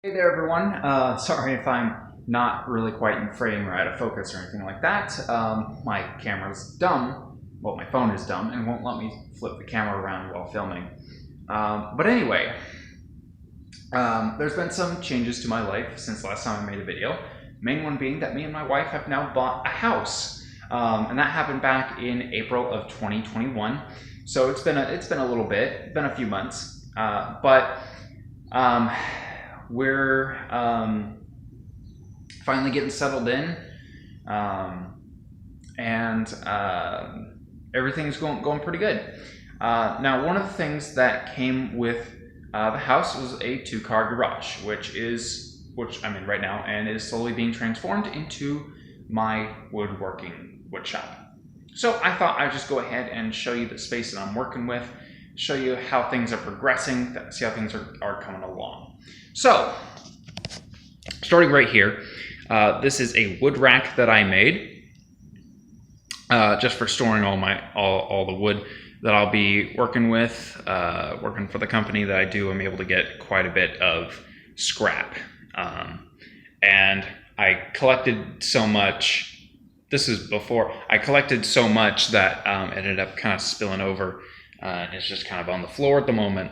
Hey there, everyone. Sorry if I'm not really quite in frame or out of focus or anything like that. My camera's dumb. Well, my phone is dumb and won't let me flip the camera around while filming. But anyway, there's been some changes to my life since last time I made a video. Main one being that me and my wife have now bought a house, and that happened back in April of 2021. So it's been a little bit, been a few months, but. We're finally getting settled in, and everything's going pretty good. Now, one of the things that came with the house was a 2-car garage, which I'm in right now, and is slowly being transformed into my woodworking wood shop. So I thought I'd just go ahead and show you the space that I'm working with, show you how things are progressing, see how things are coming along. So, starting right here, this is a wood rack that I made just for storing all the wood that I'll be working with. Working for the company that I do, I'm able to get quite a bit of scrap, and I collected so much. This is before I collected so much that it ended up kind of spilling over. It's just kind of on the floor at the moment.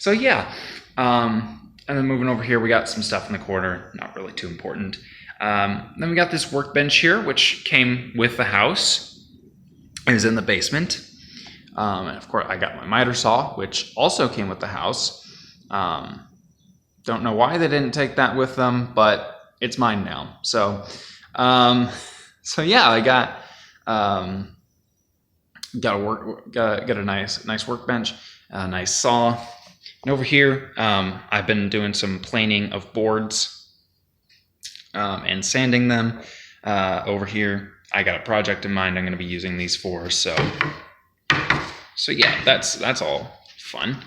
So yeah, and then moving over here, we got some stuff in the corner, not really too important. Then we got this workbench here, which came with the house. It was in the basement. And of course, I got my miter saw, which also came with the house. Don't know why they didn't take that with them, but it's mine now. So yeah, I got a nice workbench, a nice saw. And over here, I've been doing some planing of boards and sanding them. Over here, I got a project in mind I'm going to be using these for. So yeah, that's all fun.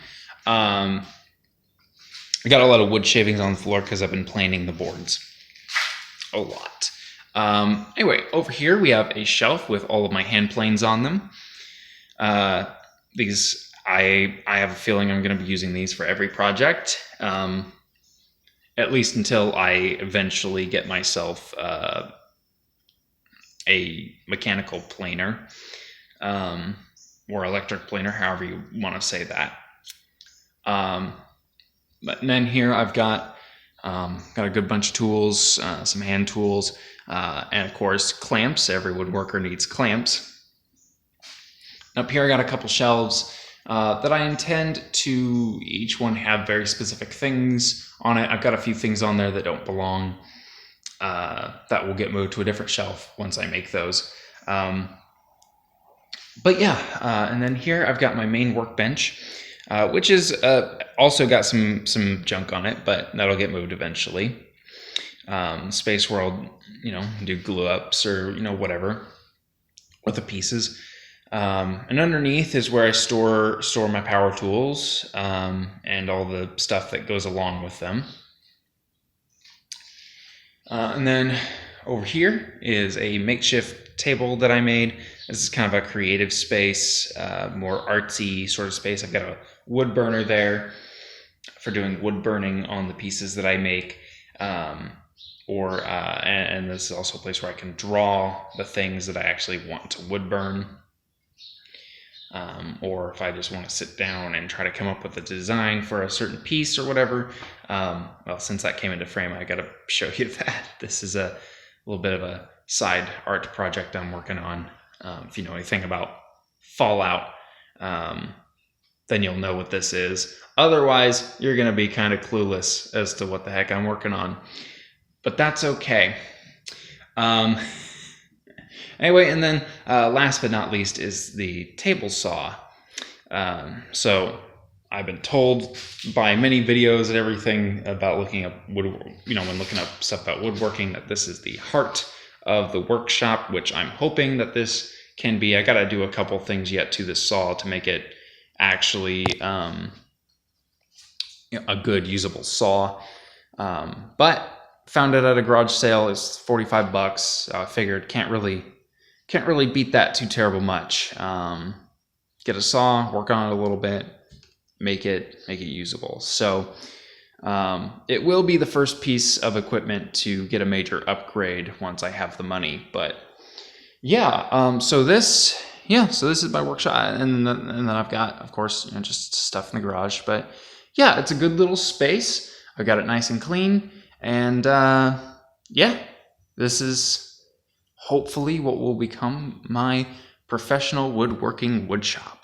I got a lot of wood shavings on the floor because I've been planing the boards a lot. Anyway, over here we have a shelf with all of my hand planes on them. I have a feeling I'm going to be using these for every project, at least until I eventually get myself a mechanical planer, or electric planer, however you want to say that. But then here I've got a good bunch of tools, some hand tools, and of course clamps. Every woodworker needs clamps. Up here I got a couple shelves that I intend to each one have very specific things on it. I've got a few things on there that don't belong, that will get moved to a different shelf once I make those. But yeah, and then here I've got my main workbench, which is also got some junk on it, but that'll get moved eventually. Space where I'll, do glue ups or, whatever with the pieces. And underneath is where I store my power tools, and all the stuff that goes along with them. And then over here is a makeshift table that I made. This is kind of a creative space, more artsy sort of space. I've got a wood burner there for doing wood burning on the pieces that I make. And this is also a place where I can draw the things that I actually want to wood burn. Or if I just want to sit down and try to come up with a design for a certain piece or whatever. Well, since that came into frame, I got to show you that. This is a little bit of a side art project I'm working on. If you know anything about Fallout, then you'll know what this is. Otherwise, you're going to be kind of clueless as to what the heck I'm working on. But that's okay. Anyway, and then last but not least is the table saw. So I've been told by many videos and everything about looking up when looking up stuff about woodworking, that this is the heart of the workshop, which I'm hoping that this can be. I got to do a couple things yet to the saw to make it actually a good usable saw. But found it at a garage sale. It's $45. I figured can't really beat that too terrible much. Get a saw, work on it a little bit, make it usable. So it will be the first piece of equipment to get a major upgrade once I have the money. But yeah, so this is my workshop, and then I've got, of course, just stuff in the garage. But yeah, it's a good little space. I got it nice and clean, and yeah, this is hopefully what will become my professional woodworking wood shop.